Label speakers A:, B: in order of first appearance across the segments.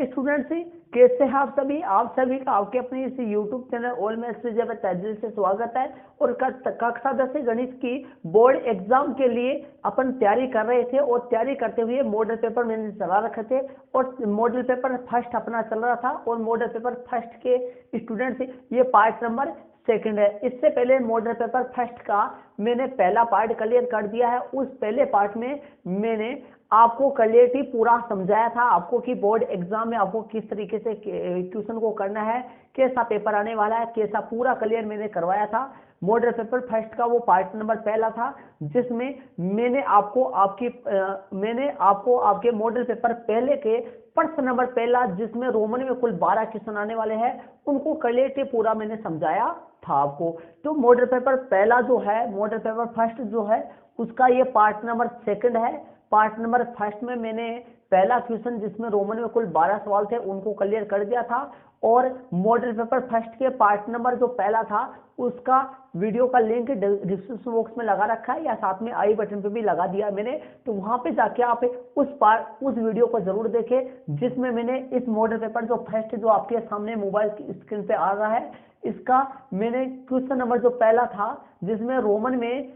A: Students, कैसे हैं आप सभी का आपके अपने इस यूट्यूब चैनल ऑल मैथ्स विजय में तहे दिल से स्वागत है। और कक्षा 10 गणित की बोर्ड एग्जाम के लिए अपन तैयारी कर रहे थे और तैयारी करते हुए मॉडल पेपर मैंने चला रखे थे और मॉडल पेपर फर्स्ट अपना चल रहा था और मॉडल पेपर फर्स्ट के स्टूडेंट्स ये पार्ट नंबर सेकंड है। इससे पहले मॉडल पेपर फर्स्ट का मैंने पहला पार्ट क्लियर कर दिया है। उस पहले पार्ट में मैंने आपको क्लियरली पूरा समझाया था आपको कि बोर्ड एग्जाम में आपको किस तरीके से क्वेश्चन को करना है, कैसा पेपर आने वाला है, कैसा पूरा क्लियर मैंने करवाया था। मॉडल पेपर फर्स्ट का वो पार्ट नंबर पहला था जिसमें मैंने आपको आपके मॉडल पेपर पहले के प्रश्न नंबर पहला जिसमें रोमन में कुल 12 क्वेश्चन आने वाले हैं उनको क्लियरली पूरा मैंने समझाया था आपको। तो मॉडल पेपर पहला जो है, मॉडल पेपर फर्स्ट जो है उसका ये पार्ट नंबर सेकंड है। पार्ट नंबर फर्स्ट में मैंने पहला क्वेश्चन जिसमें रोमन में कुल 12 सवाल थे उनको क्लियर कर दिया था और मॉडल पेपर फर्स्ट के पार्ट नंबर जो पहला था उसका वीडियो का लिंक डिस्क्रिप्शन बॉक्स में लगा रखा है या साथ में आई बटन पे भी लगा दिया मैंने। तो वहां पे जाके आप उस वीडियो को जरूर देखें जिसमें मैंने इस मॉडल पेपर जो फर्स्ट जो आपके सामने मोबाइल की स्क्रीन पे आ रहा है इसका मैंने क्वेश्चन नंबर जो पहला था जिसमें रोमन में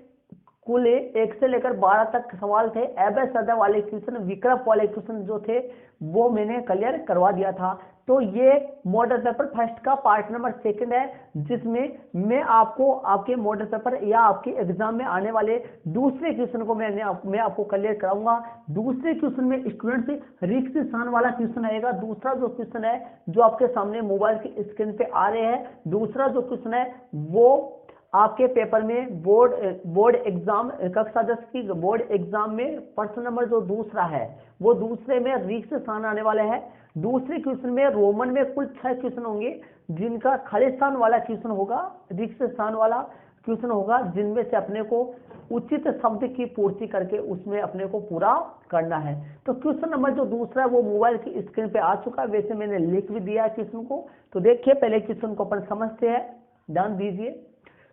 A: कुल 1 से लेकर 12 तक सवाल थे, एबे सदा वाले क्वेश्चन, विकल्प वाले क्वेश्चन जो थे वो मैंने क्लियर करवा दिया था। तो ये मॉडल पेपर फर्स्ट का पार्ट नंबर सेकंड है जिसमें मैं आपको आपके मॉडल पेपर या आपके एग्जाम में आने वाले दूसरे क्वेश्चन को मैं आपको क्लियर कराऊंगा। दूसरे क्वेश्चन में स्टूडेंट्स रिक्त स्थान वाला क्वेश्चन आएगा। दूसरा जो क्वेश्चन है जो आपके सामने मोबाइल की स्क्रीन पे आ रहे हैं, दूसरा जो क्वेश्चन है वो आपके पेपर में बोर्ड एग्जाम कक्षा 10 की बोर्ड एग्जाम में प्रश्न नंबर जो दूसरा है वो दूसरे में रिक्त स्थान आने वाले हैं। दूसरे क्वेश्चन में रोमन में कुल 6 क्वेश्चन होंगे जिनका खाली स्थान वाला क्वेश्चन होगा, रिक्त स्थान वाला क्वेश्चन होगा जिनमें से अपने को उचित शब्द की पूर्ति करके उसमें अपने को पूरा करना है। तो क्वेश्चन नंबर जो दूसरा है वो मोबाइल की स्क्रीन पे आ चुका है, वैसे मैंने लिख भी दिया है क्वेश्चन को। तो देखिए पहले क्वेश्चन को अपन समझते हैं, ध्यान दीजिए।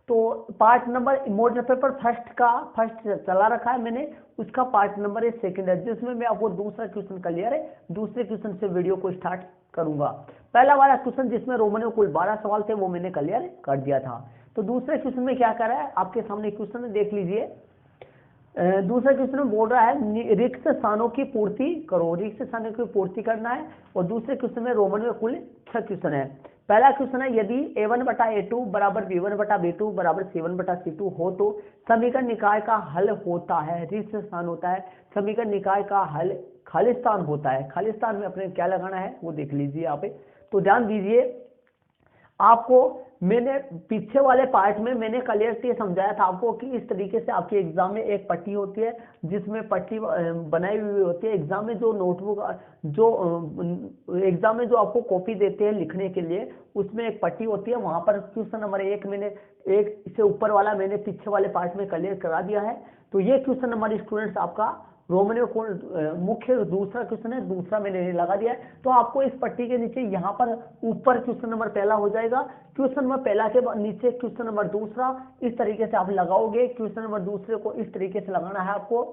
A: तो part number model paper first चला रखा है मैंने, उसका पार्ट नंबर है सेकंड है जिसमें मैं आपको दूसरा क्वेश्चन क्लियर है, दूसरे क्वेश्चन से वीडियो को स्टार्ट करूंगा। पहला वाला क्वेश्चन जिसमें रोमन में कुल 12 सवाल थे वो मैंने क्लियर कर दिया था। तो दूसरे क्वेश्चन में क्या कर रहा है आपके सामने क्वेश्चन देख लीजिए। दूसरा क्वेश्चन में बोल रहा है रिक्त स्थानों की पूर्ति करो, रिक्त स्थानों की पूर्ति करना है। और दूसरे क्वेश्चन में रोमन में कुल 6 क्वेश्चन है। पहला क्वेश्चन है यदि a1/a2 बराबर b1/b2 बराबर c1/c2 हो तो समीकरण निकाय का हल होता है, रिक्त स्थान होता है, समीकरण निकाय का हल खालिस्तान होता है। खालिस्तान में अपने क्या लगाना है वो देख लीजिए यहाँ पे। तो ध्यान दीजिए, आपको मैंने पीछे वाले पार्ट में मैंने क्लियरली समझाया था आपको कि इस तरीके से आपके एग्जाम में एक पट्टी होती है जिसमें पट्टी बनाई हुई होती है। एग्जाम में जो नोटबुक जो एग्जाम में जो आपको कॉपी देते हैं लिखने के लिए उसमें एक पट्टी होती है, वहां पर क्वेश्चन नंबर 1 मैंने एक से ऊपर वाला मैंने पीछे वाले पार्ट में क्लियर करा दिया है। तो ये क्वेश्चन नंबर स्टूडेंट्स आपका रोमन में मुख्य दूसरा क्वेश्चन है, दूसरा मैंने लगा दिया है। तो आपको इस पट्टी के नीचे यहाँ पर ऊपर क्वेश्चन नंबर पहला हो जाएगा, क्वेश्चन नंबर पहला के नीचे क्वेश्चन नंबर दूसरा, इस तरीके से आप लगाओगे। क्वेश्चन नंबर दूसरे को इस तरीके से लगाना है आपको,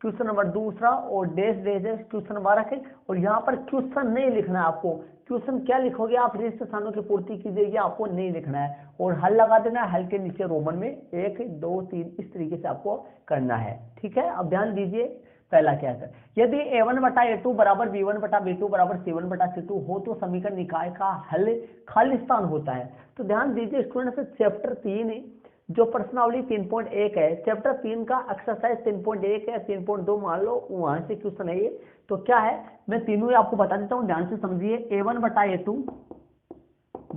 A: क्वेश्चन नंबर दूसरा और dash dash dash question number रखें। और यहाँ पर क्वेश्चन नहीं लिखना है आपको, क्वेश्चन क्या लिखोगे आप, रिक्त स्थानों की पूर्ति कीजिए, आपको नहीं लिखना है और हल लगा देना है। हल के नीचे रोमन में 1 2 3 इस तरीके से आपको करना है, ठीक है। अब ध्यान दीजिए पहला क्या है, यदि a1/a2 बराबर b1/b2 बराबर c1/c2 हो तो समीकरण निकाय का हल खालिस्तान होता है। तो ध्यान दीजिए स्टूडेंट्स, चैप्टर 3 जो प्रश्नावली 3.1 है, चैप्टर 3 का एक्सरसाइज 3.1 है, 3.2 मान लो वहां से क्वेश्चन है ये। तो क्या है मैं तीनों ही आपको बता देता हूँ, ध्यान से समझिए। a1/a2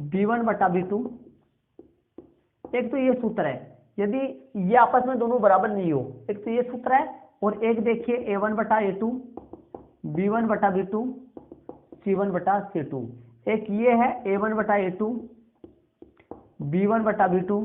A: b1/b2, एक तो ये सूत्र है यदि ये आपस में दोनों बराबर नहीं हो, एक तो ये सूत्र है और एक देखिए a1/a2 b1/b2 c1/c2, एक ये है a1/a2 b1/b2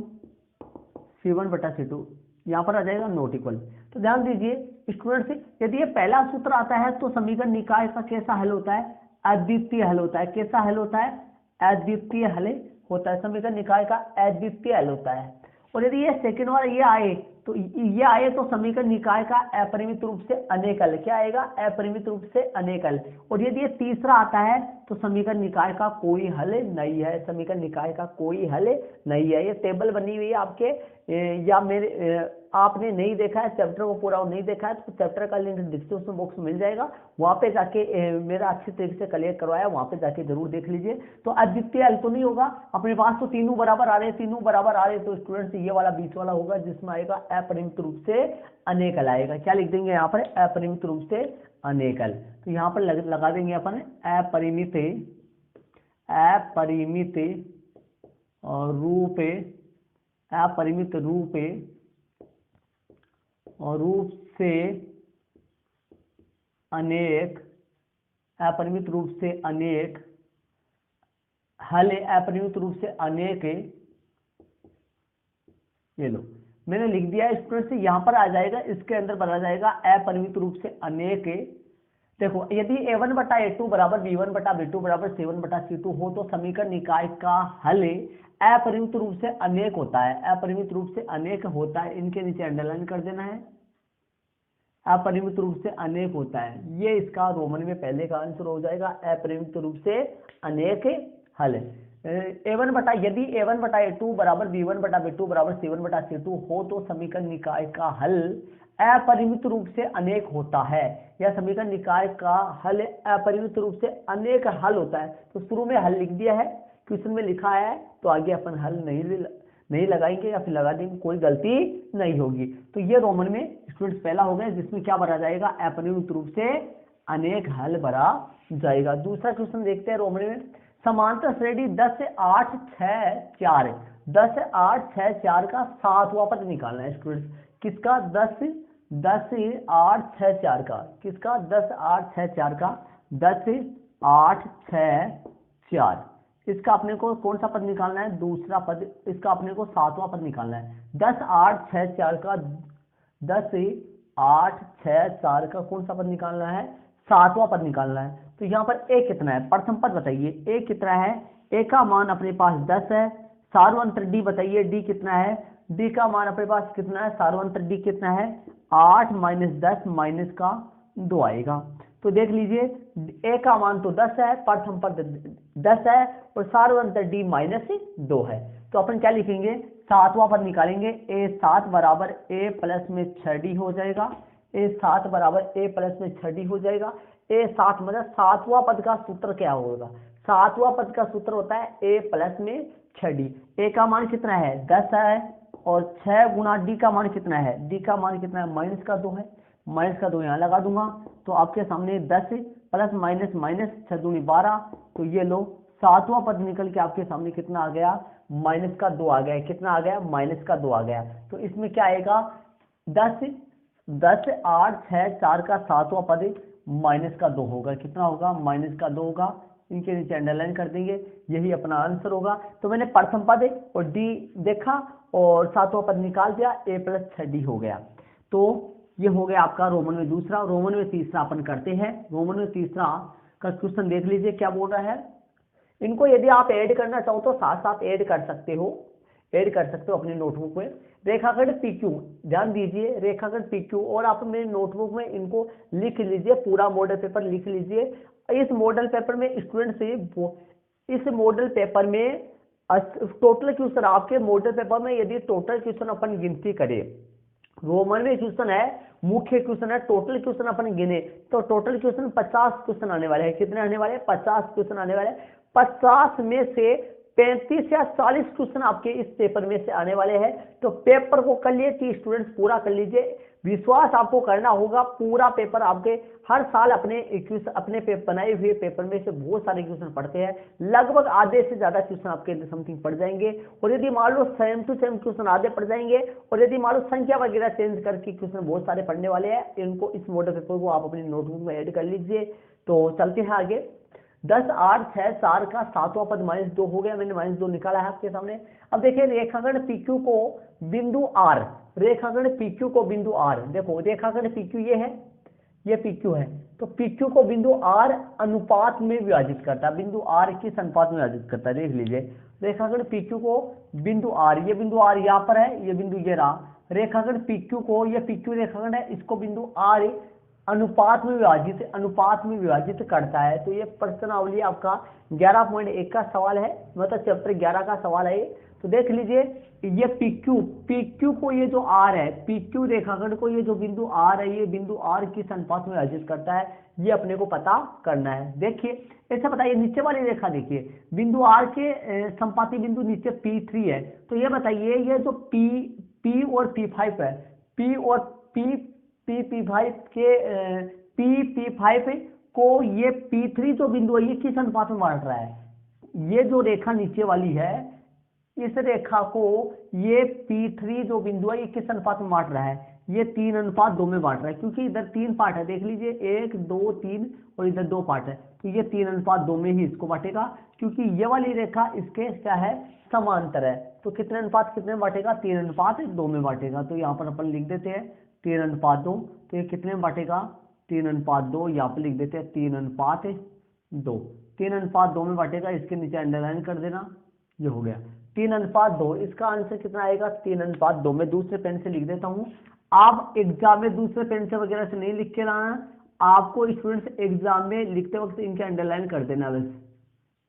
A: c1/c2, यहाँ पर आ जाएगा नॉट इक्वल। तो ध्यान दीजिए स्टूडेंट्स, यदि ये पहला सूत्र आता है तो समीकरण निकाय का कैसा हल होता है, अद्वितीय हल होता है। कैसा हल होता है, अद्वितीय हल होता है, समीकरण निकाय का अद्वितीय हल होता है। और यदि ये सेकंड वाला ये आए तो ये आए तो समीकरण निकाय का अपरिमित रूप से अनेकल, क्या आएगा, अपरिमित रूप से अनेकल। और यदि ये तीसरा आता है तो समीकरण निकाय का कोई हल नहीं है, समीकरण निकाय का कोई हल नहीं है। ये टेबल बनी हुई है आपके, या मेरे आपने नहीं देखा है चैप्टर को पूरा नहीं देखा है तो चैप्टर का लिंक डिस्क्रिप्शन बॉक्स में मिल जाएगा, वहां पे जाके मेरा अच्छी तरीके से क्लियर करवाया, वहां पे जाके जरूर देख लीजिए। तो अद्वितीय हल तो नहीं होगा अपने पास, तो तीनों बराबर आ रहे हैं, तीनों बराबर आ रहे हैं, तो स्टूडेंट्स ये वाला बीच वाला होगा जिसमें आएगा अपरिमित रूप से अनेकल आएगा। क्या लिख देंगे यहाँ पर, अपरिमित रूप से अनेकल। तो यहाँ पर लगा देंगे अपन अपरिमित रूप से अनेक, अपरिमित रूप से अनेक हल, अपरिमित रूप से अनेक, ये लो मैंने लिख दिया स्टूडेंट से, यहां पर आ जाएगा, इसके अंदर बना जाएगा अपरिमित रूप से अनेक। देखो यदि a1 बटा a2 बराबर b1 बटा b2 बराबर c1 बटा c2 हो तो समीकरण निकाय का हल अपरिमित रूप से अनेक होता है, अपरिमित रूप से अनेक होता है। इनके नीचे अंडरलाइन कर देना है, अपरिमित रूप से अनेक होता है। ये इसका रोमन में पहले का आंसर हो जाएगा, अपरिमित रूप से अनेक हल। यदि a1 बटा a2 बराबर b1 बटा b2 बराबर c1 बटा c2 हो तो समीकरण निकाय का हल अपरिमित रूप से अनेक होता है, या समीकरण निकाय का हल अपरिमित रूप से अनेक हल होता है। तो शुरू में हल लिख दिया है, क्वेश्चन में लिखा है, तो आगे अपन हल नहीं लगाएंगे या फिर लगा देंगे, कोई गलती नहीं होगी। तो ये रोमन में स्टूडेंट्स पहला हो गया जिसमें क्या भरा जाएगा, अपरिमित रूप से अनेक हल भरा जाएगा। दूसरा क्वेश्चन देखते हैं रोमन में, समांतर श्रेणी 10 8 6 4, 10 8 6 4 का सातवां पद निकालना है स्टूडेंट्स। किसका, 10 8 6 4 का, किसका 10 8 6 4 का, 10 8 6 4, इसका अपने को कौन सा पद निकालना है, दूसरा पद, इसका अपने को सातवां पद निकालना है। 10 8 6 4 का, 10 8 6 4 का कौन सा पद निकालना है, सातवां पद निकालना है। तो यहाँ पर a कितना है, प्रथम पद बताइए a कितना है, a का मान अपने पास 10 है, सार्वंतर d बताइए d कितना है, d का मान अपने पास कितना है, सार्वंतर d कितना है, 8 माइनस 10 माइनस का 2 आएगा। तो देख लीजिए a का मान तो 10 है, प्रथम पद 10 है और सार्वंतर d माइनस 2 है। तो अपन क्या लिखेंगे, सातवां पद निकालेंगे, a 7 बराबर a प्लस में 6d हो जाएगा, a 7 बराबर a प्लस में 6d हो जाएगा। a 7 मतलब सातवां पद का सूत्र क्या होगा, सातवां पद का सूत्र होता है a प्लस में 6d। a का मान कितना है, 10 है, और 6 गुना d का मान कितना है, d का मान कितना है, माइनस का 2 है, माइनस का 2 यहाँ लगा दूंगा। तो आपके सामने 10 प्लस माइनस माइनस 6 दूनी 12, तो ये लो सातवां पद निकल के आपके सामने कितना आ गया, माइनस का 2 आ गया। कितना आ गया, माइनस का 2 आ गया। तो इसमें क्या आएगा, 10 8 6 4 का सातवां पद माइनस का 2 होगा। कितना होगा, माइनस का 2 होगा। इनके नीचे अंडरलाइन कर देंगे, यही अपना आंसर होगा। तो मैंने प्रथम पद और डी देखा और सातवां पद निकाल दिया, a प्लस 6d हो गया। तो ये हो गया आपका रोमन में दूसरा। रोमन में तीसरा अपन करते हैं। रोमन में तीसरा का क्वेश्चन देख लीजिए क्या बोल रहा है। इनको यदि आप ऐड करना चाहो तो साथ साथ ऐड कर सकते हो, ऐड कर सकते हो अपनी नोटबुक में। रेखाखंड PQ, ध्यान दीजिए रेखाखंड PQ, और आप मेरे नोटबुक में इनको लिख लीजिए, पूरा मॉडल पेपर लिख लीजिए। इस मॉडल पेपर में स्टूडेंट से, इस मॉडल पेपर में टोटल क्वेश्चन, आपके मॉडल पेपर में यदि टोटल क्वेश्चन अपन गिनती करें, रोमन में क्वेश्चन है, मुख्य क्वेश्चन है, टोटल क्वेश्चन अपन गिने तो टोटल क्वेश्चन 50 क्वेश्चन आने वाले हैं। कितने आने वाले हैं, 50 क्वेश्चन आने वाले हैं। 50 में से 35 या 40 क्वेश्चन आपके इस पेपर में से आने वाले हैं। तो पेपर को कर लिए स्टूडेंट्स पूरा कर लीजिए, विश्वास आपको करना होगा। पूरा पेपर आपके हर साल अपने बनाए हुए पेपर में से बहुत सारे क्वेश्चन पढ़ते हैं, लगभग आधे से ज्यादा क्वेश्चन आपके समथिंग पढ़ जाएंगे। और यदि मान लो सेम टू सेम क्वेश्चन आधे पढ़ जाएंगे, और यदि मान लो संख्या वगैरह चेंज करके क्वेश्चन बहुत सारे पढ़ने वाले हैं, इनको इस मॉडल पेपर को आप अपनी नोटबुक में ऐड कर लीजिए। तो चलते हैं आगे। 10 8 6 4 का सातवां पद -2 हो गया, मैंने -2 निकाला है आपके सामने। अब देखिए रेखाखंड PQ को बिंदु R, रेखाखंड PQ को बिंदु R, देखो रेखाखंड PQ ये है, ये PQ है। तो PQ को बिंदु R अनुपात में विभाजित करता है, बिंदु R किस अनुपात में विभाजित करता है, देख लीजिए। रेखाखंड PQ को बिंदु R, ये बिंदु R यहाँ पर है, ये बिंदु ये रहा, रेखाखंड PQ को, ये PQ रेखाखंड है, इसको बिंदु R अनुपात में विभाजित करता है। तो ये प्रश्नावली आपका 11.1 का सवाल है, मतलब चैप्टर 11 का सवाल है। तो देख लीजिए, ये PQ को, ये जो R है, PQ रेखाखंड को ये जो बिंदु R है, ये बिंदु R किस अनुपात में विभाजित करता है, ये अपने को पता करना है। देखिए ऐसा बताइए, नीचे वाली रेखा देखिए, बिंदु R के संपाती बिंदु नीचे P3 है। तो ये बताइए, ये जो P और P5 है, P और P5 के P5 को ये P3 जो बिंदु है, ये किस अनुपात में बांट रहा है? ये जो रेखा नीचे वाली है, इस रेखा को ये P3 जो बिंदु है, ये किस अनुपात में बांट रहा है? ये 3:2 में बांट रहा है, क्योंकि इधर 3 पार्ट है, देख लीजिए 1 2 3 और इधर 2 पार्ट है। तो ये 3:2 में ही इसको बांटेगा, क्योंकि ये वाली रेखा इसके क्या है, समांतर है। तो कितने अनुपात कितने में बांटेगा? 3:2 में बांटेगा। तो यहाँ पर अपन लिख देते हैं 3:2। तो ये कितने में बांटेगा? 3:2। यहाँ पर लिख देते हैं 3:2। 3:2 में बांटेगा, इसके नीचे अंडरलाइन कर देना, ये हो गया 3:2। इसका आंसर कितना आएगा? 3:2। मैं दूसरे पेन से लिख देता हूँ। आप एग्जाम में दूसरे पेन से वगैरह से नहीं लिख के लाना, आपको स्टूडेंट्स एग्जाम में लिखते वक्त इनके अंडरलाइन कर देना, बस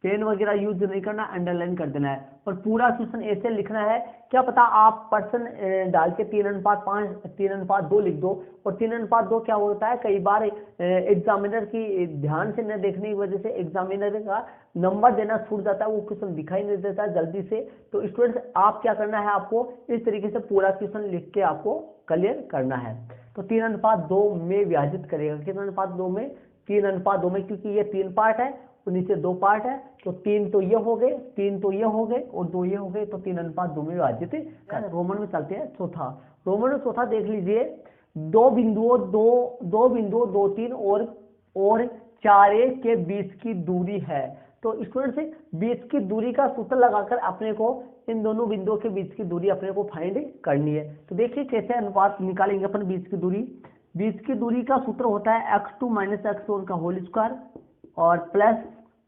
A: पेन वगैरह यूज नहीं करना, अंडरलाइन कर देना है। और पूरा क्वेश्चन ऐसे लिखना है, क्या पता आप पर्सन डाल के 3:5 3:2 लिख दो। और 3:2 क्या होता है, कई बार एग्जामिनर की ध्यान से न देखने की वजह से एग्जामिनर का नंबर देना छूट जाता है, वो क्वेश्चन दिखाई नहीं देता जल्दी से। तो स्टूडेंट्स आप क्या करना है, आपको इस तरीके से पूरा क्वेश्चन लिख के आपको क्लियर करना है। तो 3:2 में विभाजित करेगा, कितना अनुपात 2 में? 3:2 में, क्योंकि ये 3 पार्ट है तो नीचे 2 पार्ट है, तो 3 तो ये हो गए, 3 तो ये हो गए और 2 ये हो गए, तो 3:2 में विभाजित। रोमन में चलते हैं चौथा। रोमन में चौथा देख लीजिए, दो बिंदुओं 2, 3 और 4 के बीच की दूरी है। तो स्टूडेंट्स बीच की दूरी का सूत्र लगाकर अपने को इन दोनों बिंदुओं के बीच की दूरी अपने को फाइंड करनी है। तो देखिए कैसे अनुपात निकालेंगे अपन बीच की दूरी। बीच की दूरी का सूत्र होता है x2 - x1 का होल स्क्वायर और प्लस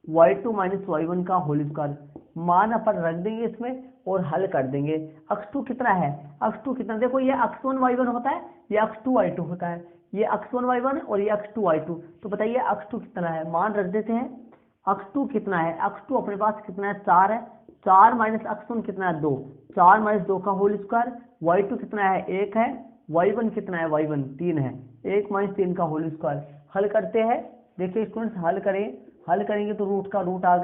A: y2 - y1 का होल स्क्वायर। मान अपन रख देंगे इसमें और हल कर देंगे। x2 कितना है? x2 कितना, देखो ये x1 y1 होता है, ये x2 y2 होता है, ये x1 y1 और ये x2 y2। तो बताइए x2 कितना है, मान रख देते हैं। x2 कितना है? x2 अपने पास कितना है? 4 है। 4 माइनस x1 कितना है? 2। 4 - 2 का होल स्क्वायर। y2 कितना है? 1 है। y1 कितना है? y1 3 है। 1 - 3 का होल स्क्वायर। हल करते हैं, देखिए स्टूडेंट्स हल करेंगे तो रूट का रूट आ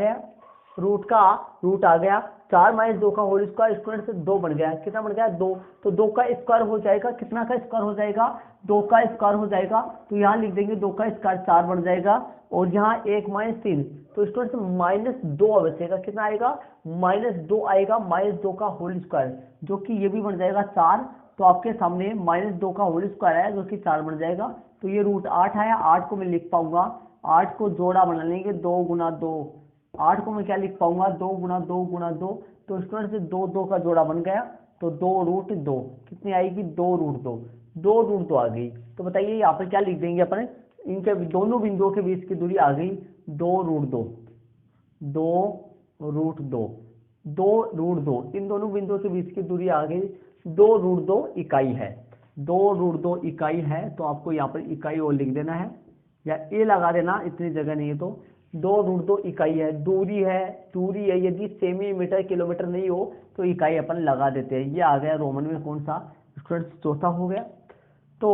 A: गया, 4 - 2 का होल स्क्वायर स्टूडेंट्स 2 बन गया। कितना बन गया? 2। तो 2 का स्क्वायर हो जाएगा, कितना का स्क्वायर हो जाएगा? 2 का स्क्वायर हो जाएगा। तो यहाँ लिख देंगे 2 का स्क्वायर 4 बन जाएगा, और यहाँ 1 - 3, तो स्टूडेंट्स -2 बचेगा। कितना आएगा? -2 आएगा, -2 का होल स्क्वायर, जो कि ये भी बन जाएगा 4। तो आपके सामने -2 का होल स्क्वायर है, जो कि 4 बन जाएगा। तो ये रूट 8 आया। 8 को मैं लिख पाऊंगा, 8 को जोड़ा बना लेंगे, 2 × 2। 8 को मैं क्या लिख पाऊंगा? 2 × 2 × 2। तो स्टूडेंट्स 2 का जोड़ा बन गया, तो 2√2 कितनी आएगी? 2√2। 2√2 आ गई। तो बताइए यहाँ पर क्या लिख देंगे अपन, इनके दोनों बिंदुओं के बीच की दूरी आ गई 2√2। 2√2 इन दोनों बिंदुओं के बीच की दूरी आ गई 2√2 इकाई है। 2√2 इकाई है, तो आपको यहाँ पर इकाई और लिख देना है, या ए लगा देना, इतनी जगह नहीं है। तो 2√2 इकाई है, दूरी है। यदि सेमी-मीटर किलोमीटर नहीं हो तो इकाई अपन लगा देते हैं। ये आ गया रोमन में कौन सा? स्टूडेंट्स चौथा हो गया। तो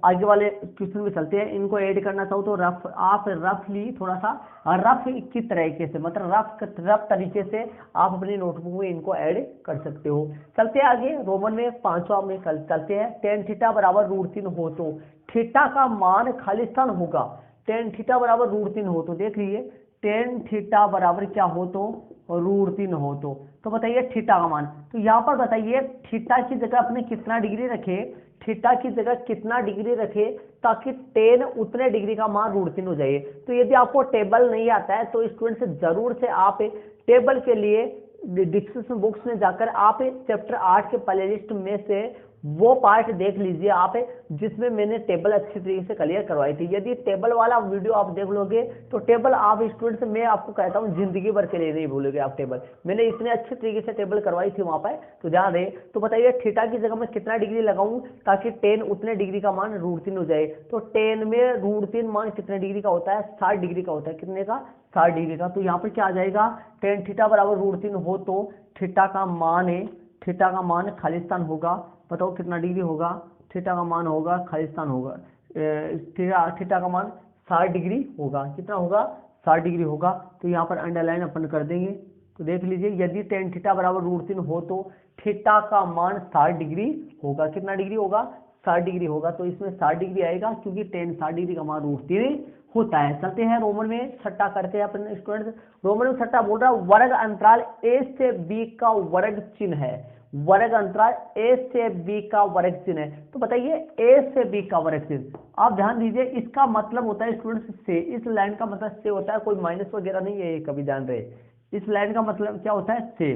A: आगे वाले क्वेश्चन में चलते हैं। इनको ऐड करना चाहो तो आप रफली थोड़ा सा रफ की तरीके से, मतलब रफ तरीके से आप अपनी नोटबुक में इनको ऐड कर सकते हो। चलते हैं आगे, रोमन में 5वां में चलते हैं। tan थीटा बराबर √3 हो तो थीटा का मान खालिस्तान होगा। tan थीटा बराबर √3 हो तो देख लीजिए, tan थीटा बराबर क्या हो तो? √3 हो तो बताइए थीटा का मान। तो यहाँ पर बताइए थीटा की जगह अपने कितना डिग्री रखे, थीटा की जगह कितना डिग्री रखे ताकि tan उतने डिग्री का मान √3 हो जाए। तो यदि आपको टेबल नहीं आता है तो स्टूडेंट से जरूर से आप टेबल के लिए डिस्क्रिप्शन बॉक्स में जाकर आप चैप्टर 8 के प्लेलिस्ट में से वो पार्ट देख लीजिए आप, जिसमें मैंने टेबल अच्छी तरीके से क्लियर करवाई थी। यदि टेबल वाला वीडियो आप देख लोगे तो टेबल आप स्टूडेंट्स, मैं आपको कहता हूँ जिंदगी भर के लिए नहीं भूलोगे आप टेबल। मैंने इतने अच्छे तरीके से टेबल करवाई थी वहां पर, तो ध्यान रहे। तो बताइए थीटा की जगह मैं कितना डिग्री लगाऊं ताकि टेन उतने डिग्री का मान √3 हो जाए। तो टेन में √3 मान कितने डिग्री का होता है? 60 डिग्री का होता है। कितने का? 60 डिग्री का। तो यहाँ पर क्या आ जाएगा? टेन थीटा बराबर √3 हो तो थीटा का मान है, थीटा का मान खालिस्तान होगा। बताओ कितना डिग्री होगा? थीटा का मान होगा, खालिस्तान होगा, थीटा का मान 60 डिग्री होगा। कितना होगा? 60 डिग्री होगा। तो यहाँ पर अंडरलाइन अपन कर देंगे। तो देख लीजिए, यदि टेन थीटा बराबर √3 हो तो थीटा का मान 60 डिग्री होगा। कितना डिग्री होगा? 60 डिग्री होगा। तो इसमें 60 डिग्री आएगा क्योंकि टेन 60 डिग्री का मान √3 होता है। चलते हैं रोमन में छठा करते हैं अपने स्टूडेंट्स। रोमन में छठा बोल रहा है वर्ग अंतराल ए से बी का वर्ग चिन्ह है। वर्ग अंतराल ए से बी का वर्ग चिन्ह है। तो बताइए ए से बी का वर्ग चिन्ह, आप ध्यान दीजिए, इसका मतलब होता है स्टूडेंट्स से। इस लाइन का मतलब से होता है, कोई माइनस वगैरह नहीं है, कभी ध्यान रहे। इस लाइन का मतलब क्या होता है? से।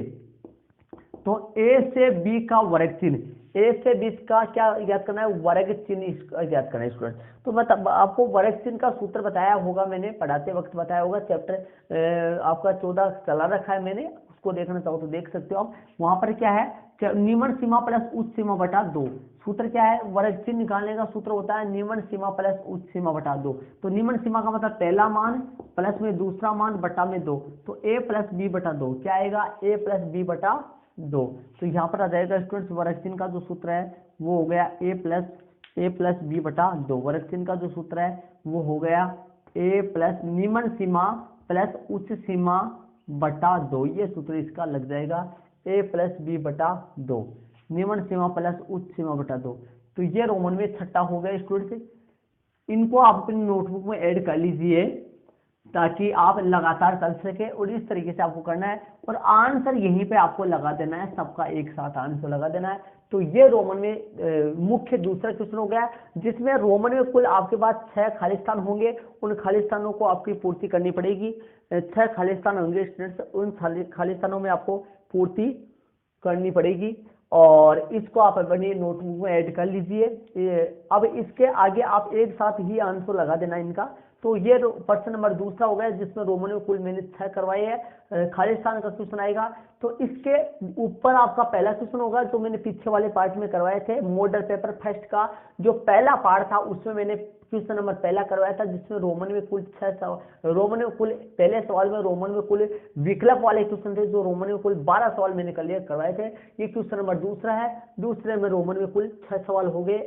A: तो ए से बी का वर्ग चिन्ह, ए से बी का क्या याद करना है? वर्ग चिन्ह याद करना है स्टूडेंट। तो मतलब आपको वर्ग चिन्ह का सूत्र बताया होगा, मैंने पढ़ाते वक्त बताया होगा। चैप्टर आपका 14 चला रखा है मैंने, उसको देखना चाहो तो देख सकते हो आप। वहां पर क्या है? निम्न सीमा प्लस उच्च सीमा बटा 2। सूत्र क्या है? वर्ग चिन्ह निकालने का सूत्र होता है निम्न सीमा प्लस उच्च सीमा बटा 2। तो निम्न सीमा का मतलब पहला मान प्लस में दूसरा मान बटा में 2। तो a प्लस बी बटा 2 क्या आएगा? a प्लस बी बटा 2। तो यहाँ पर आ जाएगा स्टूडेंट्स वर्ग चिन्ह का जो सूत्र है वो हो गया a प्लस बी बटा 2। वर्ग चिन्ह का जो सूत्र है वो हो गया a प्लस निम्न सीमा प्लस उच्च सीमा बटा 2। ये सूत्र इसका लग जाएगा a प्लस बी बटा 2, निम्न सीमा प्लस उच्च सीमा बटा 2। तो ये रोमन में छठा हो गया स्टूडेंट्स। इनको आप अपनी नोटबुक में ऐड कर लीजिए ताकि आप लगातार कर सके, और इस तरीके से आपको करना है। और आंसर यहीं पे आपको लगा देना है, सबका एक साथ आंसर लगा देना है। तो ये रोमन में मुख्य दूसरा क्वेश्चन हो गया, जिसमें रोमन में कुल आपके पास 6 खालिस्तान होंगे। उन खालिस्तानों को आपकी पूर्ति करनी पड़ेगी। 6 खालिस्तान होंगे स्टूडेंट्स, उन खालिस्तानों में आपको पूर्ति करनी पड़ेगी। और इसको आप अपनी नोटबुक में ऐड कर लीजिए। अब इसके आगे आप एक साथ ही आंसर लगा देना इनका। तो ये प्रश्न नंबर दूसरा हो गया, जिसमें रोमन में कुल मैंने 6 करवाए हैं। खालिस्तान का क्वेश्चन आएगा। तो इसके ऊपर आपका पहला क्वेश्चन होगा जो मैंने पीछे वाले पार्ट में करवाए थे, मॉडल पेपर फर्स्ट का जो पहला पार्ट था, उसमें मैंने क्वेश्चन नंबर पहला करवाया था, जिसमें रोमन में कुल 6 सवाल, रोमन में कुल पहले सवाल में रोमन में कुल विकल्प वाले क्वेश्चन थे, जो रोमन में कुल 12 सवाल मैंने क्लियर करवाए थे। ये क्वेश्चन नंबर दूसरा है। दूसरे में रोमन में कुल 6 सवाल हो गए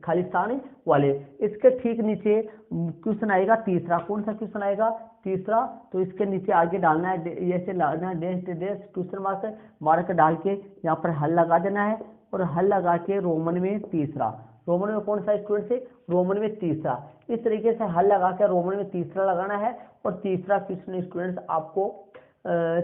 A: खालिस्तान वाले। इसके ठीक नीचे क्वेश्चन आएगा तीसरा। कौन सा क्वेश्चन आएगा? तीसरा। तो इसके नीचे आगे डालना है, ऐसे डालना है डैश क्वेश्चन मार्क डाल के यहाँ पर हल लगा देना है। और हल लगा के रोमन में तीसरा, रोमन में कौन सा स्टूडेंट से? रोमन में तीसरा। इस तरीके से हल लगा कर रोमन में तीसरा लगाना है। और तीसरा क्वेश्चन स्टूडेंट्स आपको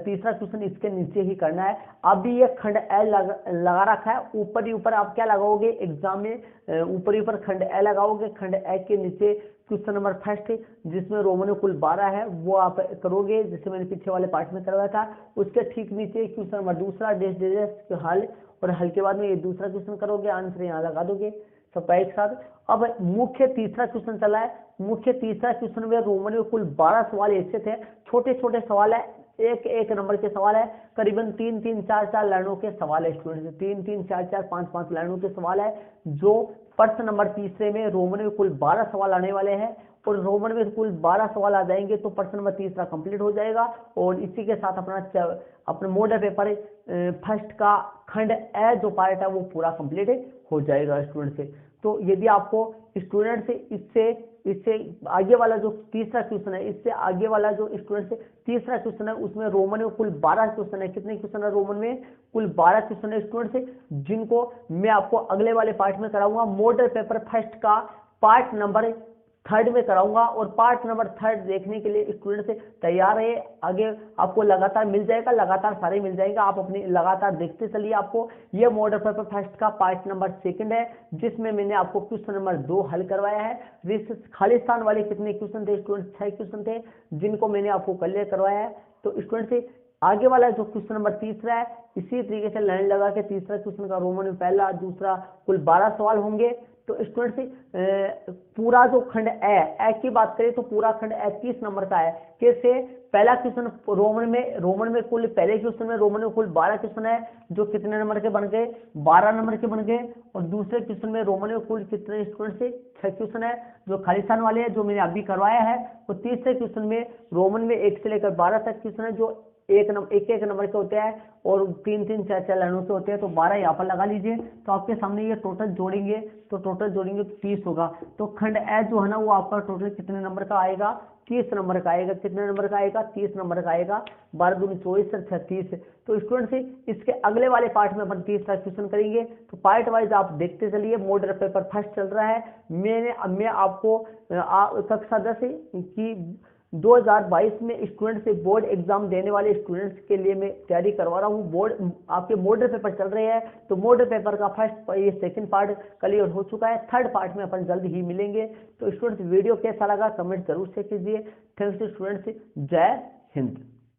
A: तीसरा क्वेश्चन इसके नीचे ही करना है। अभी ये खंड ए लगा रखा है, ऊपर ही ऊपर आप क्या लगाओगे एग्जाम में? ऊपर ही ऊपर खंड ए लगाओगे। खंड ए के नीचे क्वेश्चन नंबर फर्स्ट जिसमें रोमन में कुल 12 है वो आप करोगे, जैसे मैंने पीछे वाले पार्ट में करवाया था। उसके ठीक नीचे क्वेश्चन नंबर दूसरा डैश हल, और हल के बाद में ये दूसरा क्वेश्चन करोगे, आंसर यहाँ लगा दोगे सबका एक साथ। अब मुख्य तीसरा क्वेश्चन चला है। मुख्य तीसरा क्वेश्चन में रोमन में कुल 12 सवाल ऐसे थे, छोटे छोटे सवाल है, एक एक नंबर के सवाल है, करीबन 3-3, 4-4 लाइनों के सवाल है स्टूडेंट, 3-3, 4-4, 5-5 लाइनों के सवाल है। जो प्रश्न नंबर तीसरे में रोमन में कुल 12 सवाल आने वाले हैं, और रोमन में कुल 12 सवाल आ जाएंगे तो प्रश्न नंबर तीसरा कंप्लीट हो जाएगा। और इसी के साथ अपना मॉडल पेपर फर्स्ट का खंड ए जो पार्ट है वो पूरा कंप्लीट हो जाएगा स्टूडेंट से। तो यदि आपको स्टूडेंट से इससे आगे वाला जो तीसरा क्वेश्चन है, इससे आगे वाला जो स्टूडेंट से तीसरा क्वेश्चन है, उसमें रोमन में कुल 12 क्वेश्चन है। कितने क्वेश्चन है रोमन में? कुल 12 क्वेश्चन है स्टूडेंट से, जिनको मैं आपको अगले वाले पार्ट में कराऊंगा। मॉडल पेपर फर्स्ट का पार्ट नंबर 3 में कराऊंगा। और पार्ट नंबर 3 देखने के लिए स्टूडेंट से तैयार है। आगे आपको लगातार मिल जाएगा, लगातार सारे मिल जाएगा, आप अपने लगातार देखते चलिए। आपको ये मॉडल पेपर फर्स्ट का पार्ट नंबर 2 है, जिसमें मैंने आपको क्वेश्चन नंबर 2 हल करवाया है। खालिस्तान वाले कितने क्वेश्चन थे स्टूडेंट? 6 क्वेश्चन थे, जिनको मैंने आपको क्लियर करवाया है। तो स्टूडेंट से आगे वाला जो क्वेश्चन नंबर तीसरा है, इसी तरीके से लाइन लगा के तीसरा क्वेश्चन का रोमन में पहला दूसरा कुल 12 सवाल होंगे। तो स्टूडेंट्स पूरा जो खंड ए की बात करें तो पूरा खंड ए 30 नंबर का है। कैसे? पहला क्वेश्चन रोमन में कुल पहले क्वेश्चन में रोमन में कुल 12 क्वेश्चन है जो कितने नंबर के बन गए? 12 नंबर के बन गए। और दूसरे क्वेश्चन में रोमन में कुल कितने स्टूडेंट से 6 क्वेश्चन है जो खालिस्तान वाले हैं जो मैंने अभी करवाया है। और तीसरे क्वेश्चन में रोमन में 1 से लेकर 12 तक क्वेश्चन है जो एक नंबर के होते हैं और 3-3 4-4 लाइनों से होते हैं। तो 12 यहाँ पर लगा लीजिए। तो आपके सामने ये टोटल जोड़ेंगे तो 30 होगा। तो खंड ए जो है ना वो आपका टोटल कितने नंबर का आएगा? 30 नंबर का आएगा। कितने नंबर का आएगा? 30 नंबर का आएगा। 12 दूनी 24 और 36। तो स्टूडेंट्स इसके अगले वाले पार्ट में अपन 30 का क्वेश्चन करेंगे। तो पार्ट वाइज आप देखते चलिए। मॉडल पेपर फर्स्ट चल रहा है। मैं आपको कक्षा 10 की 2022 में स्टूडेंट से बोर्ड एग्जाम देने वाले स्टूडेंट्स के लिए मैं तैयारी करवा रहा हूँ। बोर्ड आपके मॉडल पेपर चल रहे हैं। तो मॉडल पेपर का ये सेकंड पार्ट क्लियर हो चुका है। थर्ड पार्ट में अपन जल्द ही मिलेंगे। तो स्टूडेंट्स वीडियो कैसा लगा कमेंट जरूर से कीजिए। Thanks to students. जय हिंद।